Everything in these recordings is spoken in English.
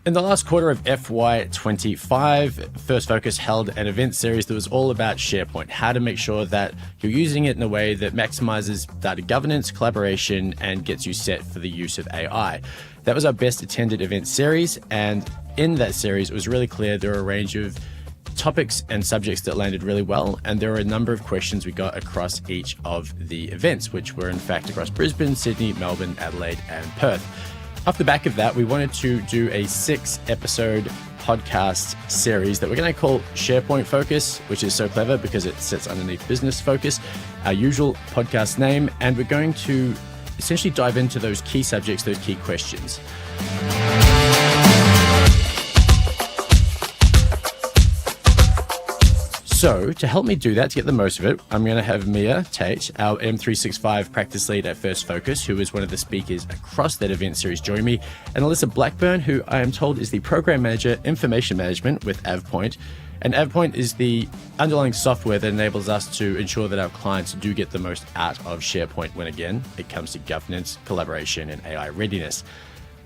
In the last quarter of FY25, First Focus held an event series that was all about SharePoint, how to make sure that you're using it in a way that maximizes data governance, collaboration, and gets you set for the use of AI. That was our best attended event series, and in that series, it was really clear there were a range of topics and subjects that landed really well, and there were a number of questions we got across each of the events, which were in fact across Brisbane, Sydney, Melbourne, Adelaide, and Perth. Off the back of that, we wanted to do a 6-episode podcast series that we're going to call SharePoint Focus, which is so clever because it sits underneath Business Focus, our usual podcast name, and we're going to essentially dive into those key subjects, those key questions. So to help me do that, to get the most of it, I'm going to have Tait, our M365 Practice Lead at First Focus, who is one of the speakers across that event series, join me, and Alyssa Blackburn, who I am told is the Program Manager, Information Management with AvePoint. And AvePoint is the underlying software that enables us to ensure that our clients do get the most out of SharePoint when, again, it comes to governance, collaboration, and AI readiness.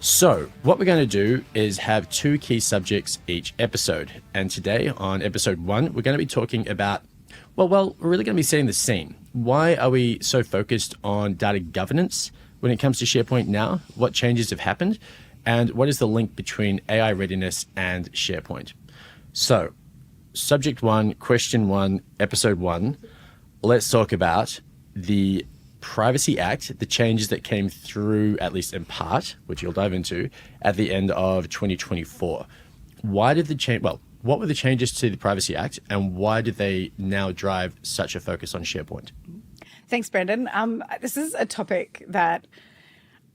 So what we're going to do is have 2 key subjects each episode. And today on episode 1, we're going to be talking about, well, we're really going to be setting the scene. Why are we so focused on data governance when it comes to SharePoint now? What changes have happened? And what is the link between AI readiness and SharePoint? So subject 1, question 1, episode 1, let's talk about the Privacy Act, the changes that came through, at least in part, which you'll dive into, at the end of 2024. Why did the change? Well, what were the changes to the Privacy Act, and why did they now drive such a focus on SharePoint? Thanks, Brendan. This is a topic that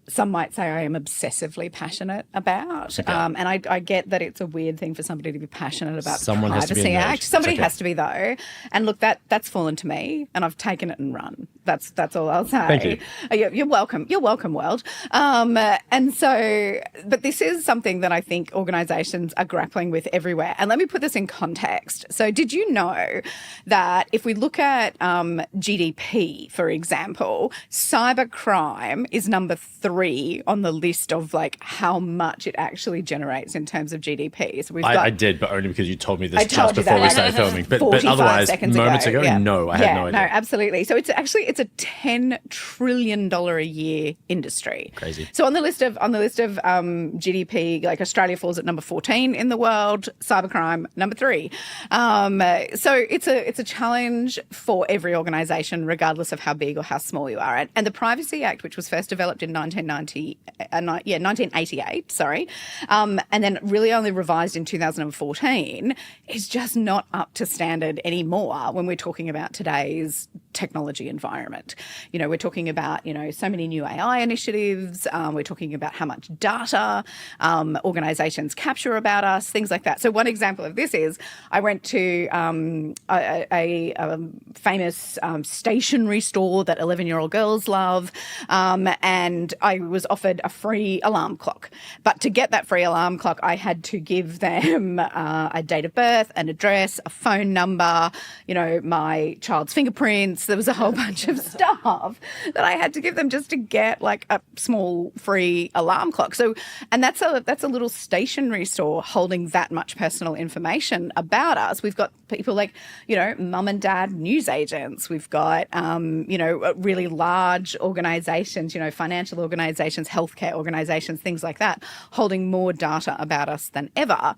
some might say I am obsessively passionate about. Okay. And I get that it's a weird thing for somebody to be passionate about Someone the has to be Privacy a nerd. Act. Somebody Okay. has to be, though. And look, that's fallen to me, and I've taken it and run. That's all I'll say. Thank you. You're welcome. You're welcome, world. And so, but this is something that I think organisations are grappling with everywhere. And let me put this in context. So did you know that if we look at GDP, for example, cybercrime is number 3 on the list of like how much it actually generates in terms of GDP. So I did, but only because you told me this I told just you before that, we like, started filming. But 45 otherwise, seconds moments ago, yeah. no, I had no idea. No, absolutely. So it's a $10 trillion a year industry. Crazy. So on the list of GDP, like Australia falls at number 14 in the world, cybercrime number 3. So it's a challenge for every organisation, regardless of how big or how small you are. And the Privacy Act, which was first developed in 1988, and then really only revised in 2014, is just not up to standard anymore when we're talking about today's technology environment. You know, we're talking about, so many new AI initiatives. We're talking about how much data organisations capture about us, things like that. So one example of this is I went to a famous stationery store that 11-year-old girls love, and I was offered a free alarm clock. But to get that free alarm clock, I had to give them a date of birth, an address, a phone number, my child's fingerprints. There was a whole bunch of stuff that I had to give them just to get like a small free alarm clock. So, and that's a little stationery store holding that much personal information about us. We've got people like, mum and dad news agents. We've got, really large organisations, financial organisations, healthcare organisations, things like that, holding more data about us than ever.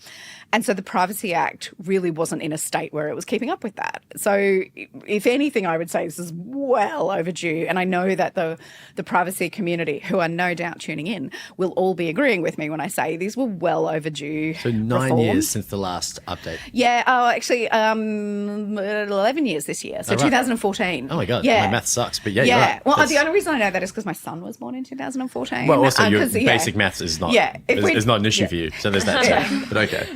And so the Privacy Act really wasn't in a state where it was keeping up with that. So if anything, I would say this is well overdue. And I know that the privacy community, who are no doubt tuning in, will all be agreeing with me when I say these were well overdue. So 9 years since the last update. Yeah, actually 11 years this year. So right. 2014. Oh my God, yeah. my math sucks. But yeah, you're right. Well, the only reason I know that is because my son was born in 2014. Well, also your basic maths is not is not an issue for you. So there's that too. But okay.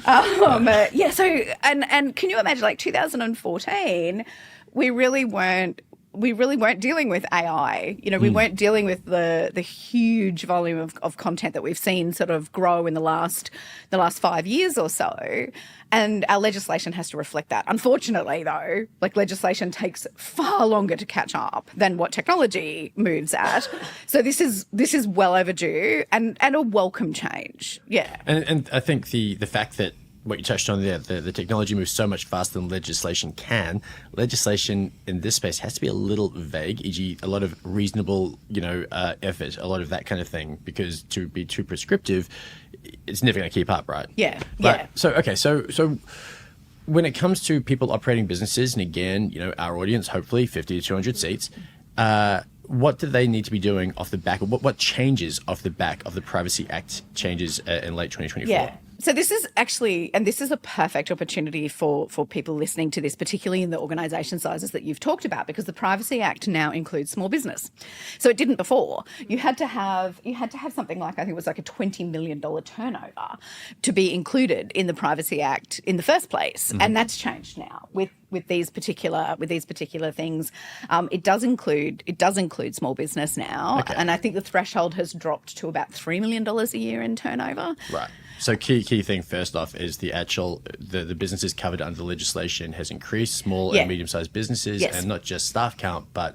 So and can you imagine, like 2014, we really weren't we really weren't dealing with AI. We weren't dealing with the huge volume of content that we've seen sort of grow in the last 5 years or so. And our legislation has to reflect that. Unfortunately, though, legislation takes far longer to catch up than what technology moves at. So this is well overdue and a welcome change. Yeah. And I think the fact that what you touched on there, the technology moves so much faster than legislation can. Legislation in this space has to be a little vague, e.g. a lot of reasonable, effort, a lot of that kind of thing, because to be too prescriptive, it's never going to keep up, right? Yeah. So when it comes to people operating businesses, and again, our audience, hopefully 50 to 200 seats, what do they need to be doing off the back of what changes off the back of the Privacy Act changes in late 2024? Yeah. So this is actually, and this is a perfect opportunity for people listening to this, particularly in the organisation sizes that you've talked about, because the Privacy Act now includes small business. So it didn't before. You had to have something like, I think it was like a $20 million turnover to be included in the Privacy Act in the first place. Mm-hmm. And that's changed now with these particular things. It does include small business now. Okay. And I think the threshold has dropped to about $3 million a year in turnover. Right. So key thing first off is the businesses covered under the legislation has increased, small and medium-sized businesses, and not just staff count, but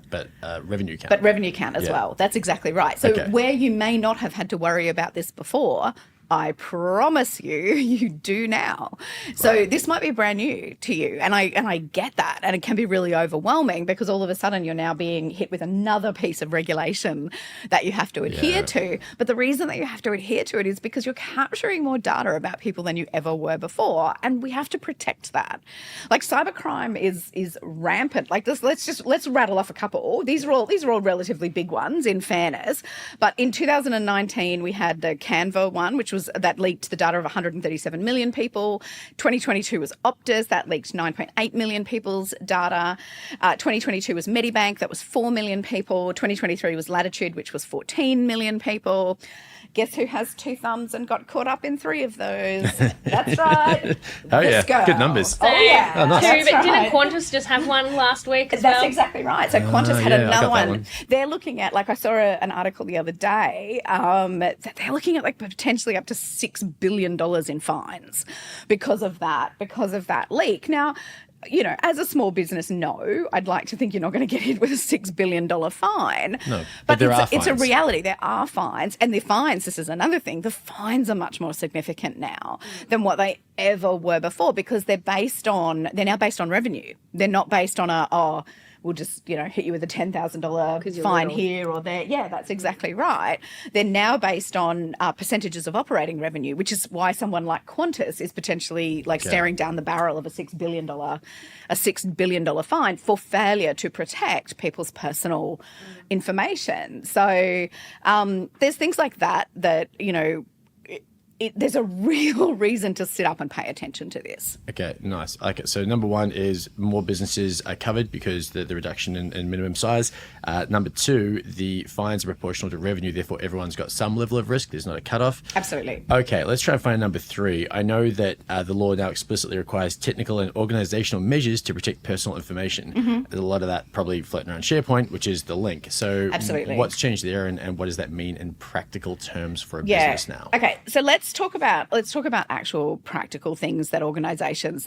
revenue count. But revenue count as well. That's exactly right. So where you may not have had to worry about this before, I promise you do now. So this might be brand new to you, and I get that, and it can be really overwhelming because all of a sudden you're now being hit with another piece of regulation that you have to adhere to. But the reason that you have to adhere to it is because you're capturing more data about people than you ever were before, and we have to protect that. Cybercrime is rampant. Let's rattle off a couple. These are all relatively big ones, in fairness. But in 2019 we had the Canva one, which that leaked the data of 137 million people. 2022 was Optus, that leaked 9.8 million people's data. 2022 was Medibank, that was 4 million people. 2023 was Latitude, which was 14 million people. Guess who has 2 thumbs and got caught up in 3 of those? That's right. Oh, yeah. Good numbers. So, nice. But didn't Qantas just have one last week as well? That's exactly right. So Qantas had another one. They're looking at, I saw an article the other day, that they're looking at potentially up to $6 billion in fines because of that leak. Now, as a small business, no, I'd like to think you're not going to get hit with a $6 billion fine. No, but it's a reality. There are fines. And the fines, this is another thing, the fines are much more significant now than what they ever were before because they're now based on revenue. They're not based on we'll just, hit you with a $10,000 fine here or there. Yeah, that's exactly right. They're now based on percentages of operating revenue, which is why someone like Qantas is potentially staring down the barrel of a $6 billion fine for failure to protect people's personal information. So there's things like that, there's a real reason to sit up and pay attention to this. Okay, nice. Okay, so number 1 is more businesses are covered because the reduction in minimum size. Number 2, the fines are proportional to revenue, therefore everyone's got some level of risk. There's not a cutoff. Absolutely. Okay, let's try and find number 3. I know that the law now explicitly requires technical and organizational measures to protect personal information. Mm-hmm. There's a lot of that probably floating around SharePoint, which is the link. So absolutely. What's changed there and what does that mean in practical terms for a business now? Okay, so let's talk about actual practical things that organizations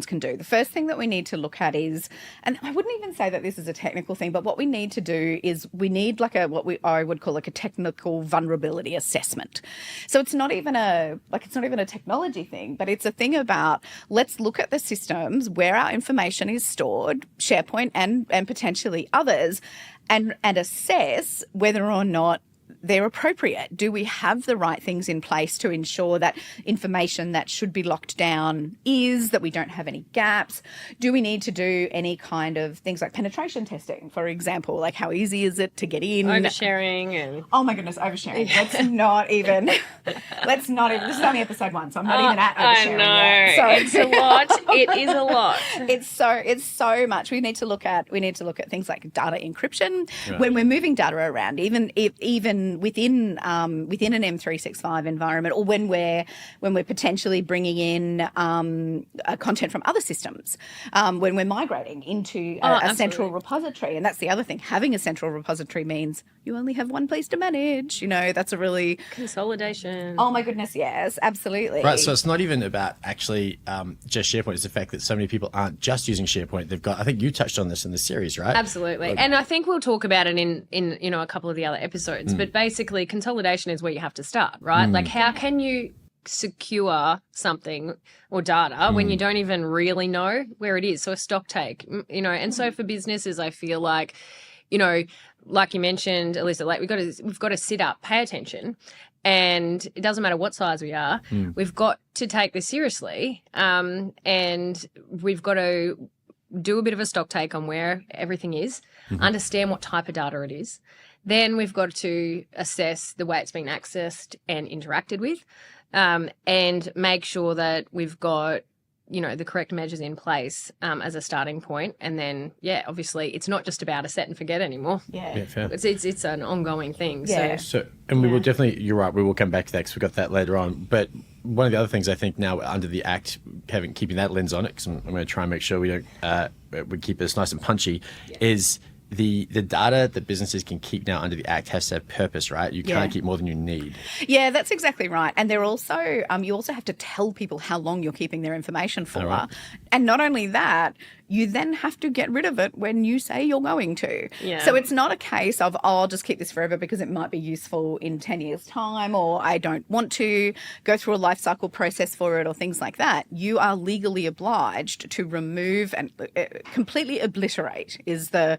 can do. The first thing that we need to look at is, and I wouldn't even say that this is a technical thing, but what we need to do is we need I would call a technical vulnerability assessment. So it's not even a technology thing, but it's a thing about let's look at the systems where our information is stored, SharePoint and potentially others, and assess whether or not they're appropriate. Do we have the right things in place to ensure that information that should be locked down that we don't have any gaps? Do we need to do any kind of things like penetration testing, for example? Like how easy is it to get in? Oversharing and... Oh my goodness, oversharing. Let's not even... This is only episode 1, so I'm not even at oversharing yet. So it's a lot. It is a lot. It's so much. We need to look at things like data encryption. Right. When we're moving data around, even even within an M365 environment, or when we're potentially bringing in content from other systems, when we're migrating into a central repository. And that's the other thing. Having a central repository means you only have one place to manage. That's a really consolidation. Oh my goodness, yes, absolutely. Right, so it's not even about actually just SharePoint. It's the fact that so many people aren't just using SharePoint. They've got, I think you touched on this in the series, right? Absolutely. And I think we'll talk about it in a couple of the other episodes. But basically, consolidation is where you have to start, right? Like, how can you secure something or data when you don't even really know where it is? So a stock take, and so for businesses, I feel like, like you mentioned, Alyssa, like we've got to sit up, pay attention. And it doesn't matter what size we are, we've got to take this seriously, and we've got to do a bit of a stock take on where everything is, understand what type of data it is. Then we've got to assess the way it's been accessed and interacted with, and make sure that we've got the correct measures in place as a starting point. And then, obviously it's not just about a set and forget anymore. Yeah, fair. It's an ongoing thing. Yeah. So, and we will definitely, you're right, we will come back to that because we've got that later on. But one of the other things I think now under the Act, keeping that lens on it, because I'm going to try and make sure we don't, we keep this nice and punchy, is the data that businesses can keep now under the Act has to have purpose, right? You can't keep more than you need. Yeah, that's exactly right. And they're also, you also have to tell people how long you're keeping their information for. Right. And not only that, you then have to get rid of it when you say you're going to. Yeah. So it's not a case of, I'll just keep this forever because it might be useful in 10 years' time, or I don't want to go through a life cycle process for it, or things like that. You are legally obliged to remove and completely obliterate is the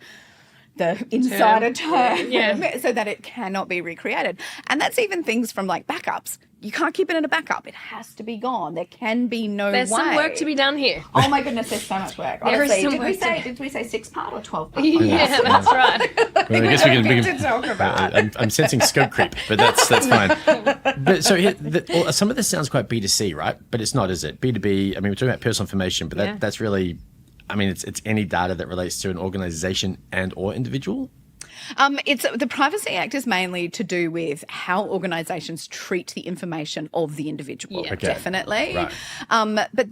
insider term, so that it cannot be recreated. And that's even things from like backups. You can't keep it in a backup. It has to be gone. There can be no way. There's some work to be done here. Oh my goodness, there's so much work. Honestly, did we say 6-part or 12-part? Yeah, that's right. Well, I guess we can to talk about. I'm sensing scope creep, but that's fine. But so here, some of this sounds quite B2C, right? But it's not, is it? B2B, I mean, we're talking about personal information, but that's really, I mean, it's any data that relates to an organization and or individual. It's the Privacy Act is mainly to do with how organisations treat the information of the individual. Yeah. Okay. Definitely. Right. But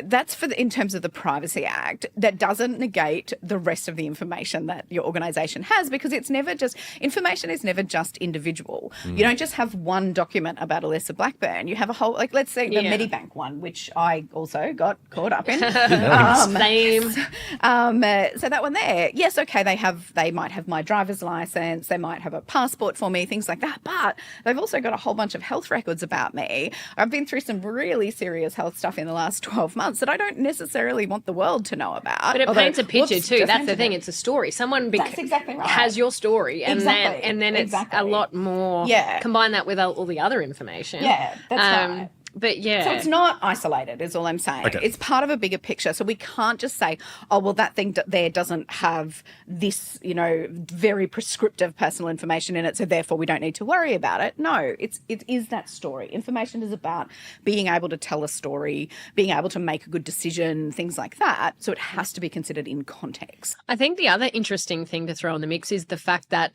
that's for in terms of the Privacy Act. That doesn't negate the rest of the information that your organisation has, because it's never just information is never just individual. You don't just have one document about Alyssa Blackburn. You have a whole, like, let's say the Medibank one, which I also got caught up in. Same. So that one there, yes, okay, they might have my driver's license, they might have a passport for me, things like that, but they've also got a whole bunch of health records about me. I've been through some really serious health stuff in the last 12 months that I don't necessarily want the world to know about. But it paints a picture too. That's the thing. It's a story. Someone That's exactly right. has your story, and then it's a lot more. Yeah. Combine that with all the other information. Yeah, that's right. But yeah. So it's not isolated, is all I'm saying. Okay. It's part of a bigger picture. So we can't just say, oh, well, that thing there doesn't have this, very prescriptive personal information in it, so therefore we don't need to worry about it. No, it is that story. Information is about being able to tell a story, being able to make a good decision, things like that. So it has to be considered in context. I think the other interesting thing to throw in the mix is the fact that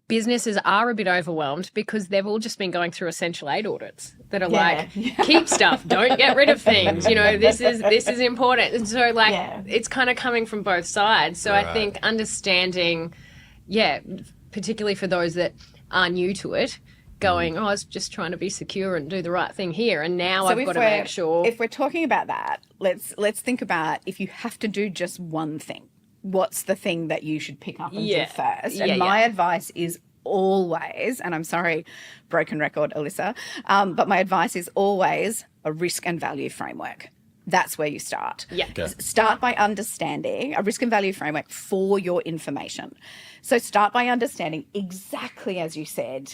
businesses are a bit overwhelmed because they've all just been going through essential aid audits that are keep stuff, don't get rid of things. This is important. And so it's kind of coming from both sides. So I think understanding, particularly for those that are new to it, going, I was just trying to be secure and do the right thing here, and now I've got to make sure. If we're talking about that, let's think about if you have to do just one thing. What's the thing that you should pick up and do first? And my advice is always, and I'm sorry, broken record, Alyssa, but my advice is always a risk and value framework. That's where you start. Yeah. Okay. Start by understanding a risk and value framework for your information. So start by understanding exactly as you said,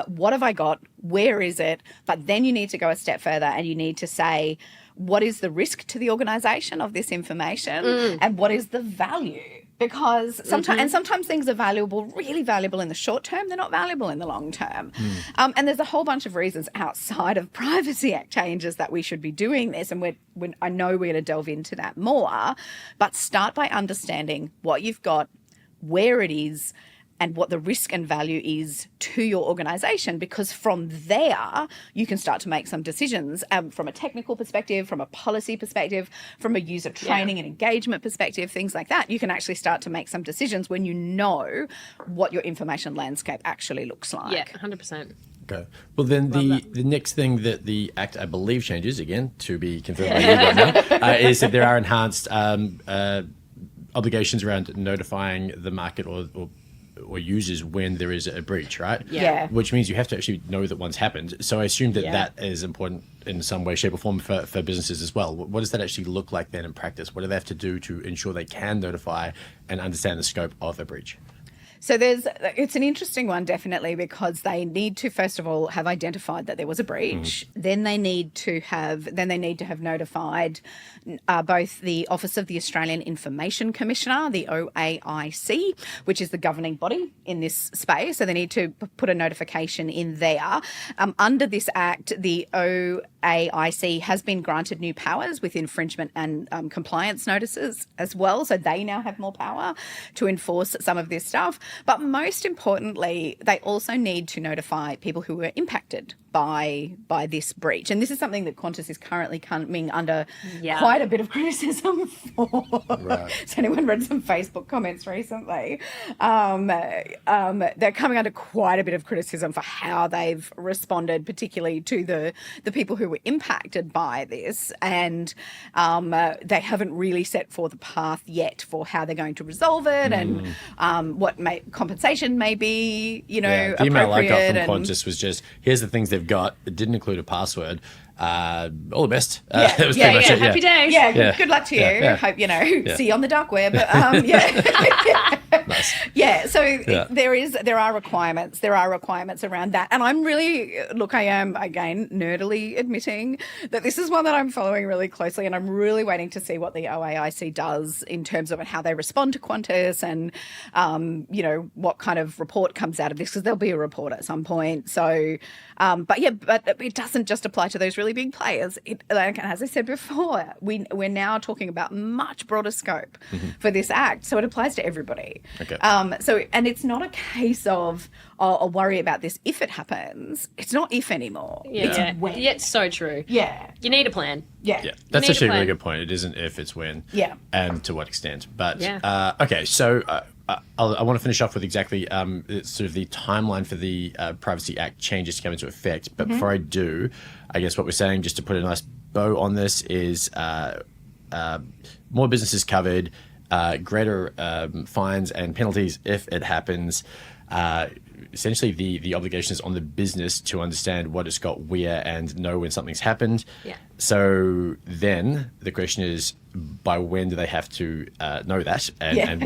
what have I got? Where is it? But then you need to go a step further and you need to say, what is the risk to the organisation of this information and what is the value? Because sometimes things are valuable, really valuable in the short term. They're not valuable in the long term. And there's a whole bunch of reasons outside of Privacy Act changes that we should be doing this. And I know we're going to delve into that more. But start by understanding what you've got, where it is, and what the risk and value is to your organization, because from there you can start to make some decisions from a technical perspective, from a policy perspective, from a user training and engagement perspective, things like that. You can actually start to make some decisions when you know what your information landscape actually looks like. Yeah, 100%. Okay. Well, then the next thing that the Act, I believe, changes, again, to be confirmed by you right now, is that there are enhanced obligations around notifying the market or users when there is a breach, right? Yeah. Which means you have to actually know that one's happened. So I assume that that is important in some way, shape or form for businesses as well. What does that actually look like then in practice? What do they have to do to ensure they can notify and understand the scope of a breach? So it's an interesting one, definitely, because they need to, first of all, have identified that there was a breach. Then they need to have notified both the Office of the Australian Information Commissioner, the OAIC, which is the governing body in this space. So they need to put a notification in there. Under this Act, the OAIC has been granted new powers with infringement and compliance notices as well. So they now have more power to enforce some of this stuff. But most importantly, they also need to notify people who were impacted by this breach. And this is something that Qantas is currently coming under quite a bit of criticism for. Right. So anyone read some Facebook comments recently? They're coming under quite a bit of criticism for how they've responded, particularly to the people who were impacted by this. And they haven't really set forth a path yet for how they're going to resolve it and what compensation may be, the email I got from Qantas was just, here's the things they've got. It didn't include a password. All the best. That was pretty much it. Happy days. Yeah, good luck to you. Hope, see you on the dark web. Nice. Yeah, so there are requirements. There are requirements around that. And I'm really, I am, again, nerdily admitting that this is one that I'm following really closely, and I'm really waiting to see what the OAIC does in terms of how they respond to Qantas and, what kind of report comes out of this, because there'll be a report at some point. So, but it doesn't just apply to those really big players. As I said before, we're now talking about much broader scope for this Act, so it applies to everybody. Okay. And it's not a case of I'll worry about this if it happens. It's not if anymore. Yeah. It's when. Yeah, it's so true. Yeah. You need a plan. Yeah. That's actually a really good point. It isn't if, it's when. Yeah. And to what extent. But okay, so I want to finish off with exactly sort of the timeline for the Privacy Act changes to come into effect. But before I do, I guess what we're saying, just to put a nice bow on this, is more businesses covered, greater fines and penalties if it happens. Essentially, the obligation is on the business to understand what it's got where and know when something's happened. Yeah. So then the question is, by when do they have to know that? And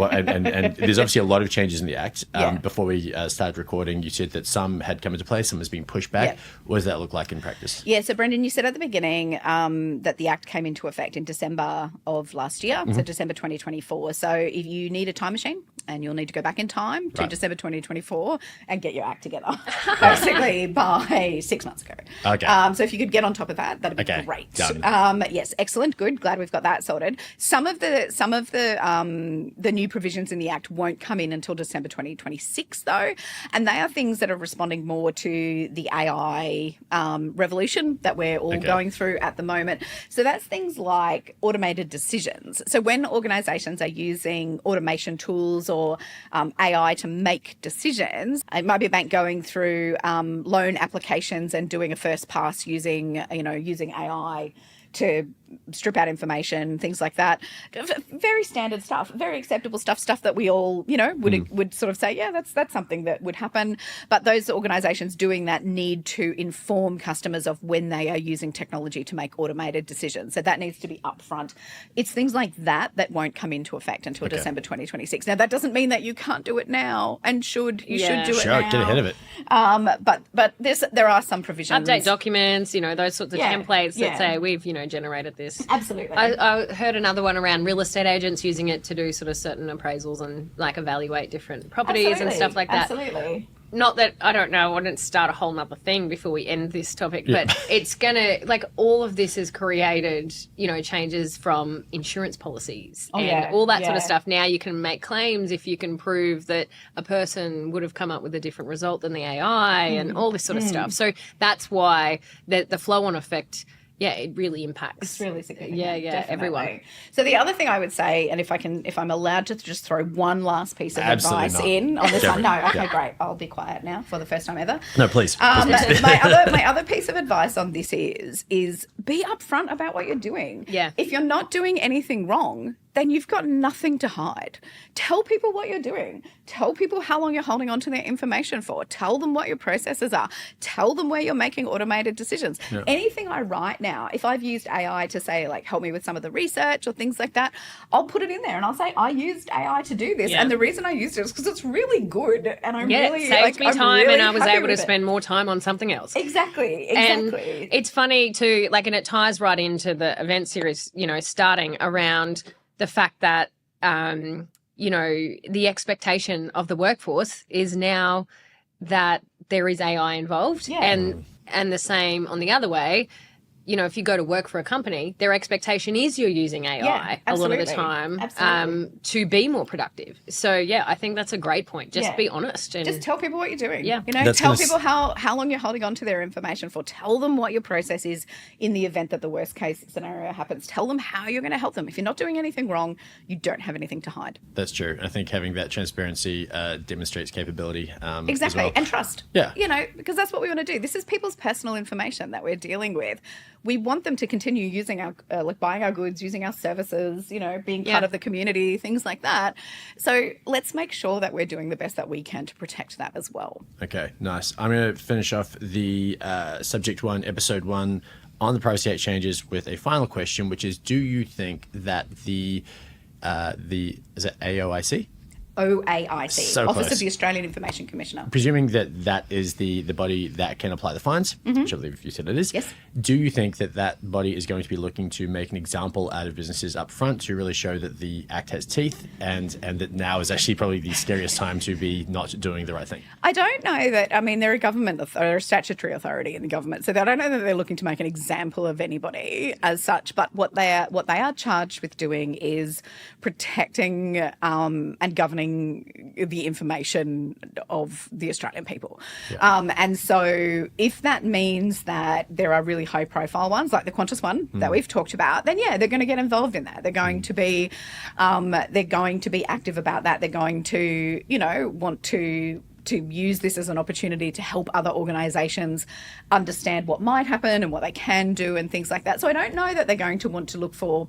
there's obviously a lot of changes in the Act. Before we started recording, you said that some had come into place, some has been pushed back. Yeah. What does that look like in practice? Yeah, so Brendan, you said at the beginning that the Act came into effect in December of last year, so December 2024. So if you need a time machine, and you'll need to go back in time to December 2024 and get your act together, basically by 6 months ago. Okay. So if you could get on top of that, that'd be great. Done. Yes, excellent, good. Glad we've got that sorted. Some of the new provisions in the Act won't come in until December 2026, though, and they are things that are responding more to the AI revolution that we're all going through at the moment. So that's things like automated decisions. So when organisations are using automation tools or AI to make decisions, it might be a bank going through loan applications and doing a first pass using AI to strip out information, things like that. Very standard stuff, very acceptable stuff that we all, would sort of say, yeah, that's something that would happen. But those organisations doing that need to inform customers of when they are using technology to make automated decisions. So that needs to be upfront. It's things like that won't come into effect until December 2026. Now, that doesn't mean that you can't do it now and should do it now. Sure, get ahead of it. But there are some provisions. Update documents, those sorts of templates that say we've, generated this. Absolutely. I heard another one around real estate agents using it to do sort of certain appraisals and like evaluate different properties and stuff like that. Absolutely. not that I don't know, I wouldn't start a whole nother thing before we end this topic, but it's gonna, like, all of this has created, changes from insurance policies and all that sort of stuff. Now you can make claims if you can prove that a person would have come up with a different result than the AI and all this sort of stuff. So that's why the flow-on effect, it really impacts. It's really significant. Yeah, everyone. So the other thing I would say, and if I'm allowed to just throw one last piece of advice in on this one. No, okay, great. I'll be quiet now for the first time ever. No, please. My other piece of advice on this is be upfront about what you're doing. Yeah. If you're not doing anything wrong, then you've got nothing to hide. Tell people what you're doing. Tell people how long you're holding on to their information for. Tell them what your processes are. Tell them where you're making automated decisions. Yeah. Anything I write now, if I've used AI to say, like, help me with some of the research or things like that, I'll put it in there and I'll say, I used AI to do this. Yeah. And the reason I used it is because it's really good. And I'm really, it saved me time, and I was able to spend more time on something else. Exactly. And it's funny too, like, and it ties right into the event series, starting around the fact that, the expectation of the workforce is now that there is AI involved, and the same on the other way. If you go to work for a company, their expectation is you're using AI a lot of the time to be more productive. So, I think that's a great point. Just be honest. And just tell people what you're doing. Yeah. Tell people how long you're holding on to their information for. Tell them what your process is in the event that the worst case scenario happens. Tell them how you're going to help them. If you're not doing anything wrong, you don't have anything to hide. That's true. I think having that transparency demonstrates capability. Exactly. As well. And trust. Yeah. Because that's what we want to do. This is people's personal information that we're dealing with. We want them to continue using our, buying our goods, using our services, being part of the community, things like that. So let's make sure that we're doing the best that we can to protect that as well. Okay, nice. I'm going to finish off the subject one, episode one, on the Privacy Act changes with a final question, which is, do you think that the is it AOIC? OAIC, so Office close. of the Australian Information Commissioner. Presuming that is the body that can apply the fines, which I believe you said it is. Yes. Do you think that body is going to be looking to make an example out of businesses up front to really show that the Act has teeth and that now is actually probably the scariest time to be not doing the right thing? I don't know that. I mean, they're they're a statutory authority in the government, so I don't know that they're looking to make an example of anybody as such. But what they are charged with doing is protecting and governing the information of the Australian people. Yeah. And so if that means that there are really high profile ones like the Qantas one that we've talked about, then they're going to get involved in that. They're going to be active about that. They're going to, want to use this as an opportunity to help other organisations understand what might happen and what they can do and things like that. So I don't know that they're going to want to look for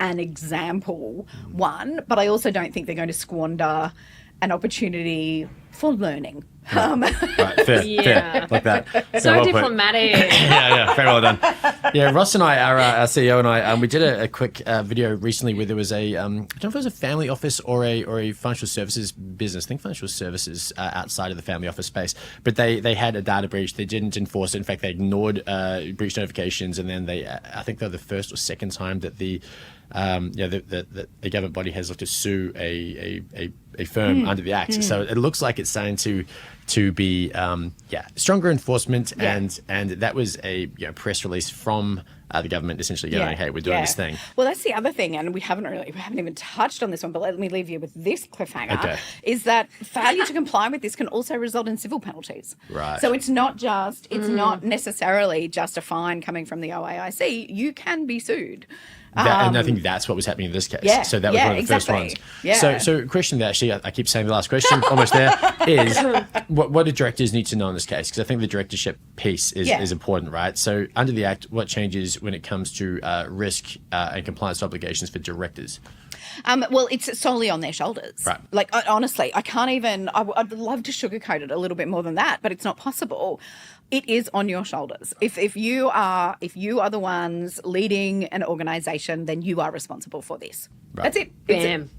an example one, but I also don't think they're going to squander an opportunity for learning. Right, fair, like that. So diplomatic. Yeah, very well done. Yeah, Ross and I, our CEO and I, we did a quick video recently where there was I don't know if it was a family office or a financial services business. I think financial services outside of the family office space, but they had a data breach. They didn't enforce it. In fact, they ignored breach notifications, and then I think they're the first or second time that the government body has looked to sue a firm under the Act. So it looks like it's starting to be stronger enforcement, and that was a press release from the government essentially going, hey, we're doing this thing. Well, that's the other thing, and we haven't even touched on this one, but let me leave you with this cliffhanger, is that failure to comply with this can also result in civil penalties. Right. So it's not necessarily just a fine coming from the OAIC. You can be sued. And I think that's what was happening in this case. Yeah, so that was one of the first ones. Yeah. So question that actually, I keep saying the last question, almost there, is what do directors need to know in this case? Because I think the directorship piece is important, right? So under the Act, what changes when it comes to risk and compliance obligations for directors? Well, it's solely on their shoulders. Right. Like, honestly, I can't even, I'd love to sugarcoat it a little bit more than that, but it's not possible. It is on your shoulders. If you are the ones leading an organisation, then you are responsible for this. Right. That's it. Bam.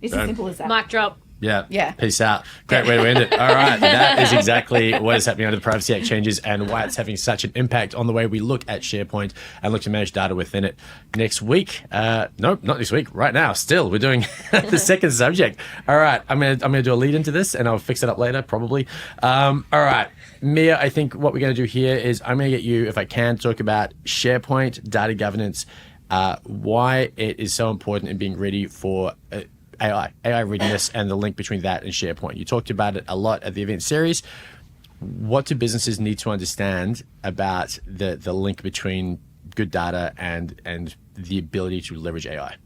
It's as simple as that. Mic drop. Yeah. Peace out. Great way to end it. All right. That is exactly what is happening under the Privacy Act changes and why it's having such an impact on the way we look at SharePoint and look to manage data within it. Next week, nope, not this week, right now, still, we're doing the second subject. All right. I'm gonna do a lead into this and I'll fix it up later, probably. All right. Mia, I think what we're going to do here is I'm going to get you, if I can, talk about SharePoint, data governance, why it is so important in being ready for AI readiness and the link between that and SharePoint. You talked about it a lot at the event series. What do businesses need to understand about the link between good data and the ability to leverage AI?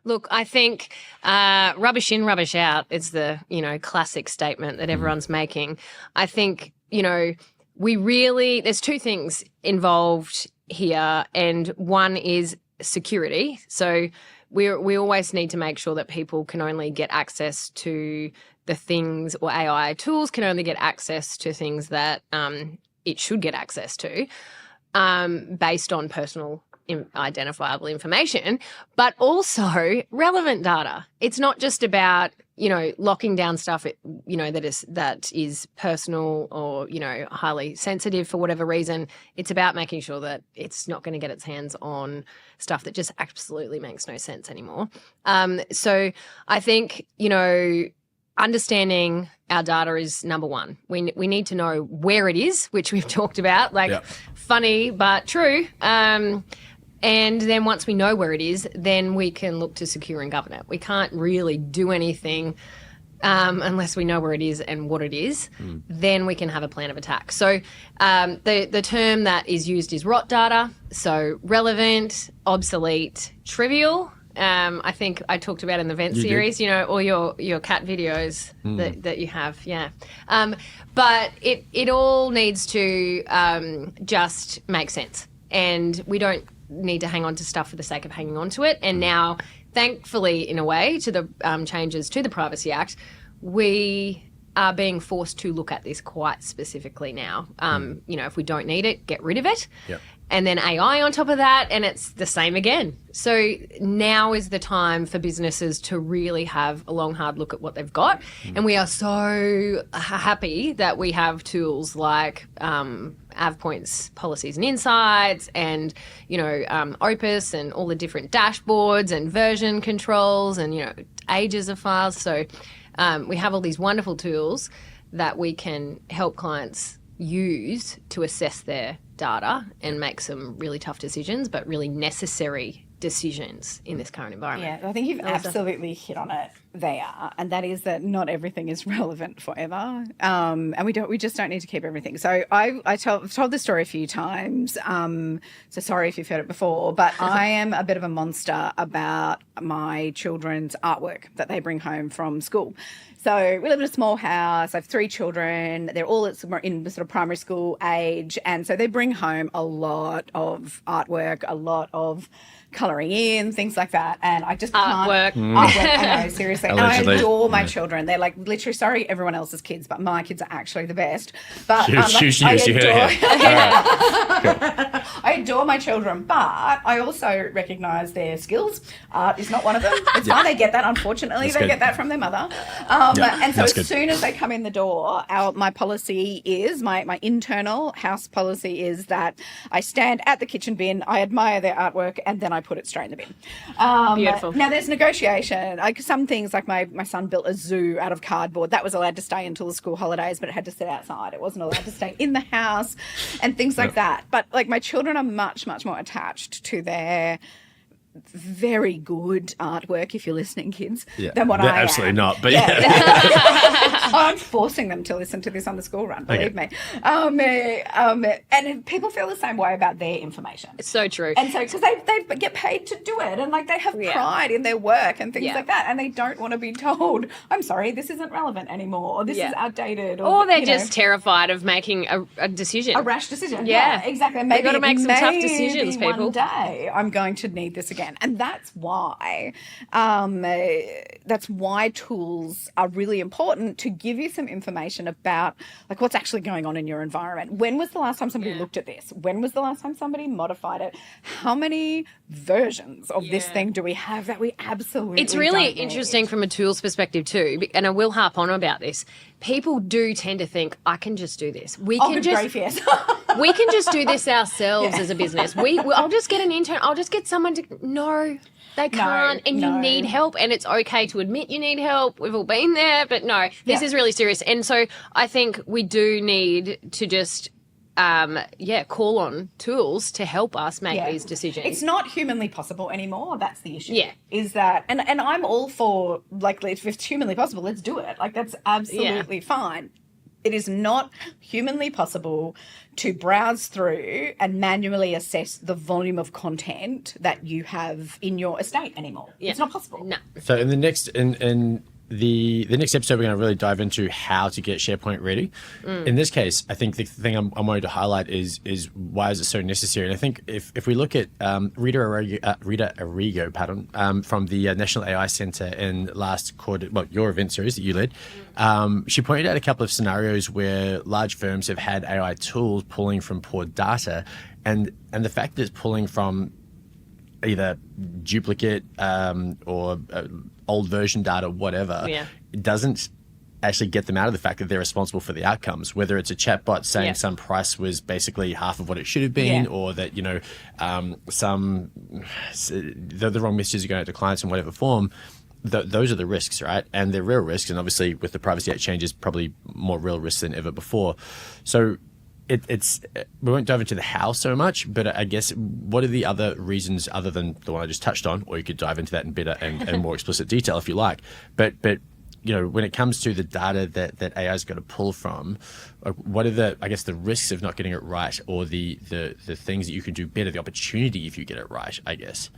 Look, I think rubbish in, rubbish out is the, classic statement that everyone's making. I think, there's two things involved here, and one is security. So we always need to make sure that people can only get access to the things, or AI tools can only get access to things that it should get access to based on personal identifiable information, but also relevant data. It's not just about, locking down stuff, that is personal or, highly sensitive for whatever reason. It's about making sure that it's not going to get its hands on stuff that just absolutely makes no sense anymore. So I think, understanding our data is number one. We need to know where it is, which we've talked about, funny but true. And then once we know where it is, then we can look to secure and govern it. We can't really do anything unless we know where it is and what it is. Then we can have a plan of attack. So the term that is used is rot data. So relevant, obsolete, trivial. I think I talked about in the event series, all your cat videos that you have. Yeah. But it all needs to just make sense. And we don't need to hang on to stuff for the sake of hanging on to it. And now, thankfully, in a way, to the changes to the Privacy Act, we are being forced to look at this quite specifically now. If we don't need it, get rid of it. Yep. And then AI on top of that, and it's the same again. So now is the time for businesses to really have a long, hard look at what they've got. And we are so happy that we have tools like AvePoint's policies and insights and, Opus and all the different dashboards and version controls and, ages of files. So we have all these wonderful tools that we can help clients use to assess their data and make some really tough decisions, but really necessary decisions in this current environment. Yeah, I think you've absolutely hit on it there, and that is that not everything is relevant forever, and we just don't need to keep everything. So I've told this story a few times, so sorry if you've heard it before, but I am a bit of a monster about my children's artwork that they bring home from school. So we live in a small house. I have 3 children. They're all in sort of primary school age. And so they bring home a lot of artwork, a lot of colouring in, things like that. And I just can't. Artwork. I know, seriously. And I adore my children. They're like literally, sorry, everyone else's kids, but my kids are actually the best. But I adore my children, but I also recognise their skills. Art is not one of them. It's fine. They get that, unfortunately. They get that from their mother. And so as soon as they come in the door, my policy is, my internal house policy is that I stand at the kitchen bin, I admire their artwork, and then I put it straight in the bin. Beautiful. Now, there's negotiation. Like some things, like my son built a zoo out of cardboard. That was allowed to stay until the school holidays, but it had to sit outside. It wasn't allowed to stay in the house and things like that. But like my children are much, much more attached to their very good artwork, if you're listening, kids, than what I am. Absolutely not, but I'm forcing them to listen to this on the school run, believe me. And people feel the same way about their information. It's so true. And so, because they get paid to do it, and like they have pride in their work and things like that, and they don't want to be told, I'm sorry, this isn't relevant anymore, or this is outdated. Or they're just terrified of making a decision. A rash decision. Yeah, exactly. Maybe, you've got to make some tough decisions, people. One day I'm going to need this again. again. And that's why tools are really important, to give you some information about like what's actually going on in your environment. When was the last time somebody looked at this? When was the last time somebody modified it? How many versions of this thing do we have that we absolutely It's really don't need? interesting from a tools perspective too, and I will harp on about this. People do tend to think, I can just do this. We can just do this ourselves as a business. I'll just get an intern. I'll just get someone to. No, they can't, and you need help, and it's okay to admit you need help. We've all been there, but no, this is really serious. And so I think we do need to just call on tools to help us make these decisions. It's not humanly possible anymore. That's the issue. Yeah. Is that, and I'm all for, like, if it's humanly possible, let's do it. Like, that's absolutely fine. It is not humanly possible to browse through and manually assess the volume of content that you have in your estate anymore. Yeah. It's not possible. No. So in the next the next episode, we're going to really dive into how to get SharePoint ready. In this case, I think the thing I'm wanting to highlight is why is it so necessary? And I think if we look at Rita Arrigo, from the National AI Centre in last quarter, well, your event series that you led, she pointed out a couple of scenarios where large firms have had AI tools pulling from poor data, and the fact that it's pulling from either duplicate or old version data, whatever, it doesn't actually get them out of the fact that they're responsible for the outcomes, whether it's a chatbot saying some price was basically half of what it should have been, or that, the wrong messages are going out to clients in whatever form. Those are the risks, right? And they're real risks. And obviously with the Privacy Act changes, probably more real risks than ever before. So it's we won't dive into the how so much, but I guess what are the other reasons other than the one I just touched on, or you could dive into that in better and more explicit detail if you like. But when it comes to the data that AI is going to pull from, what are the risks of not getting it right, or the things that you can do better, the opportunity if you get it right, I guess?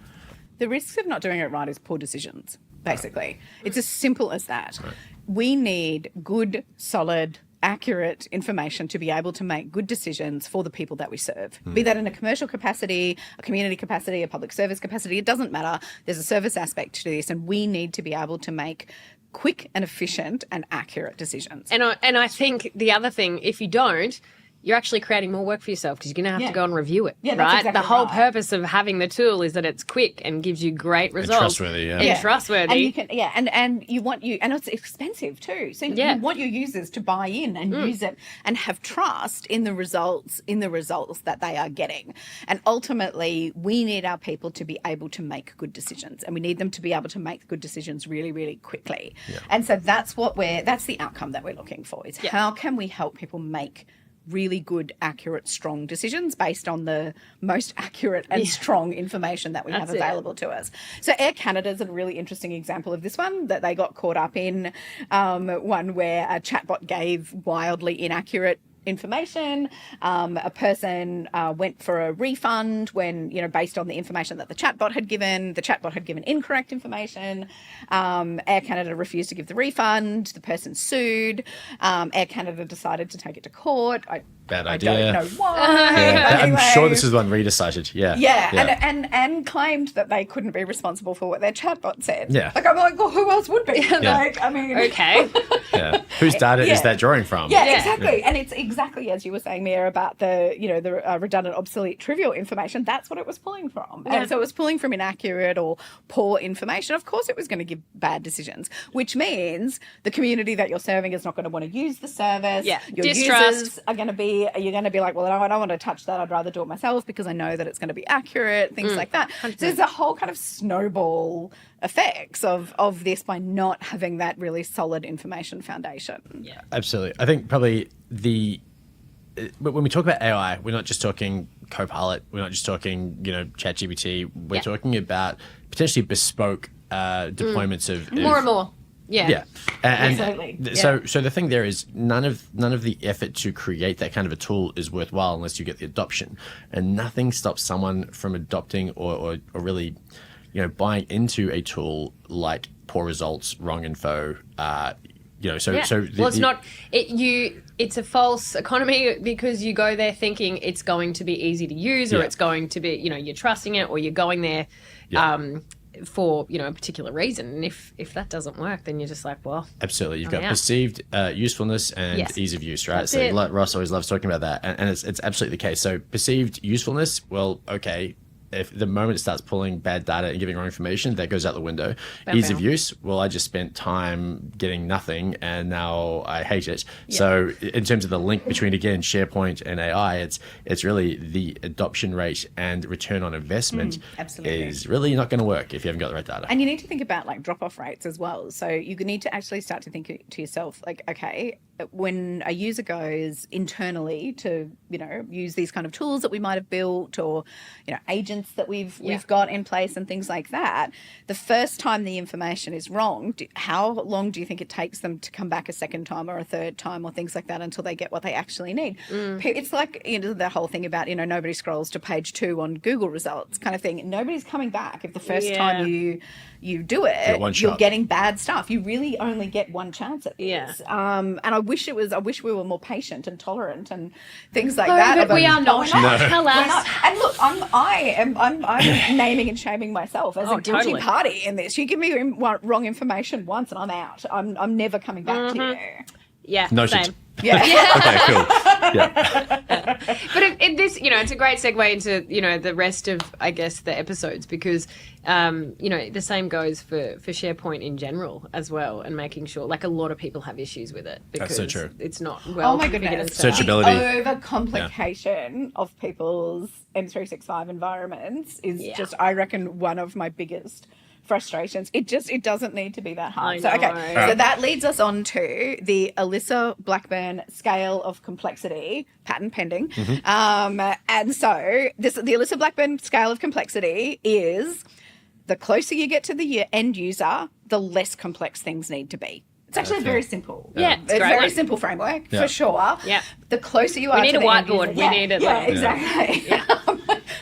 The risks of not doing it right is poor decisions, basically. It's as simple as that. Right. We need good, solid, accurate information to be able to make good decisions for the people that we serve. Be that in a commercial capacity, a community capacity, a public service capacity, it doesn't matter. There's a service aspect to this, and we need to be able to make quick and efficient and accurate decisions. And I think the other thing, if you don't, you're actually creating more work for yourself, because you're going to have to go and review it, right? Exactly the whole purpose of having the tool is that it's quick and gives you great results. And trustworthy, And trustworthy. And you can, and it's expensive too. So you want your users to buy in and use it and have trust in the results that they are getting. And ultimately, we need our people to be able to make good decisions, and we need them to be able to make good decisions really, really quickly. Yeah. And so that's the outcome that we're looking for, is how can we help people make really good, accurate, strong decisions based on the most accurate and strong information that we have available to us. So Air Canada is a really interesting example of this one, that they got caught up in, one where a chatbot gave wildly inaccurate information. A person went for a refund when, based on the information that the chatbot had given incorrect information. Air Canada refused to give the refund. The person sued. Air Canada decided to take it to court. Bad idea. I don't know why. I'm sure this is one Rita cited. And claimed that they couldn't be responsible for what their chatbot said. Yeah. I'm like, well, who else would be? Okay. Whose data is that drawing from? Exactly. And it's exactly as you were saying, Mia, about the redundant, obsolete, trivial information. That's what it was pulling from. And so it was pulling from inaccurate or poor information. Of course, it was going to give bad decisions, which means the community that you're serving is not going to want to use the service. Yeah. Your users are going to be, you're going to be like, well, I don't want to touch that. I'd rather do it myself because I know that it's going to be accurate, things like that. 100%. So there's a whole kind of snowball effects of this by not having that really solid information foundation. Yeah, absolutely. I think probably when we talk about AI, we're not just talking Copilot, we're not just talking, ChatGPT, we're talking about potentially bespoke deployments of more and more. Yeah. And absolutely. So the thing there is none of the effort to create that kind of a tool is worthwhile unless you get the adoption. And nothing stops someone from adopting or really, buying into a tool like poor results, wrong info, So it's not. It's a false economy because you go there thinking it's going to be easy to use, or it's going to be, you're trusting it, or you're going there for a particular reason. And if that doesn't work, then you're just like, well, absolutely, you've got perceived usefulness and ease of use, right? So Ross always loves talking about that, and it's absolutely the case. So perceived usefulness, well, okay. If the moment it starts pulling bad data and giving wrong information, that goes out the window. Ease of use, well, I just spent time getting nothing and now I hate it. Yeah. So in terms of the link between, again, SharePoint and AI, it's really the adoption rate and return on investment is really not going to work if you haven't got the right data. And you need to think about like drop-off rates as well. So you need to actually start to think to yourself, like, okay, when a user goes internally to, use these kind of tools that we might have built, or, agents that we've got in place and things like that, the first time the information is wrong, how long do you think it takes them to come back a second time or a third time or things like that until they get what they actually need? It's like, the whole thing about, nobody scrolls to page 2 on Google results kind of thing. Nobody's coming back if the first time you do it, you're getting bad stuff. You really only get one chance at this. And I wish we were more patient and tolerant and things like that. But we are not. Tell us. And look, I'm naming and shaming myself as a guilty party in this. You give me wrong information once and I'm out. I'm never coming back to you. Yeah, Noted. same. Yeah. Okay, cool. Yeah. But this, it's a great segue into, the rest of, I guess, the episodes, because, the same goes for SharePoint in general as well, and making sure, like, a lot of people have issues with it because that's so true. It's not well. Oh my goodness. Searchability. The overcomplication of people's M365 environments is just, I reckon, one of my biggest frustrations. It doesn't need to be that hard. So that leads us on to the Alyssa Blackburn scale of complexity, patent pending. And so the Alyssa Blackburn scale of complexity is the closer you get to the end user, the less complex things need to be. It's actually very simple. It's a very simple framework for sure. Yeah. The closer you are to the end user, we need it. Yeah, exactly.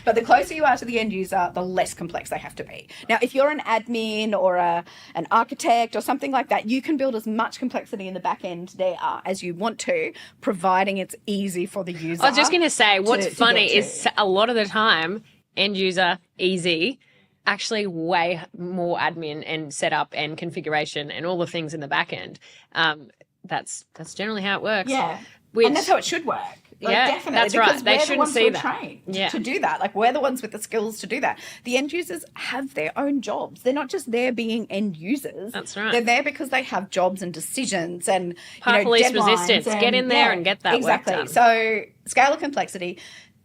But the closer you are to the end user, the less complex they have to be. Now, if you're an admin or an architect or something like that, you can build as much complexity in the back end there as you want to, providing it's easy for the user. I was just going to say, what's funny is a lot of the time, end user, easy, actually way more admin and setup and configuration and all the things in the back end. That's generally how it works. Yeah. And that's how it should work. Definitely. That's right. They shouldn't see that. Trained to do that. Like, we're the ones with the skills to do that. The end users have their own jobs. They're not just there being end users. That's right. They're there because they have jobs and decisions and police deadlines resistance. Get in there and get that work done. So, scale of complexity.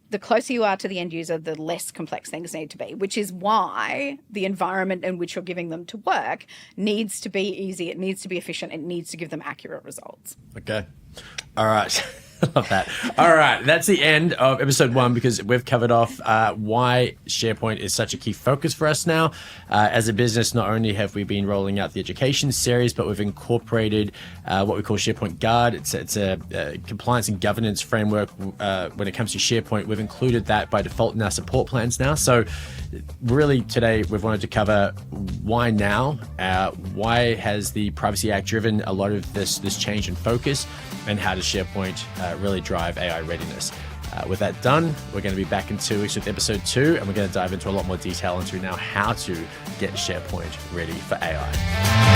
The closer you are to the end user, the less complex things need to be, which is why the environment in which you're giving them to work needs to be easy. It needs to be efficient. It needs to give them accurate results. Okay. All right. Love that. All right. That's the end of episode 1, because we've covered off why SharePoint is such a key focus for us now. As a business, not only have we been rolling out the education series, but we've incorporated what we call SharePoint Guard. It's a compliance and governance framework when it comes to SharePoint. We've included that by default in our support plans now. So really today we've wanted to cover why now, why has the Privacy Act driven a lot of this change in focus, and how does SharePoint really drive AI readiness. With that done, we're going to be back in 2 weeks with episode 2, and we're going to dive into a lot more detail into now how to get SharePoint ready for AI.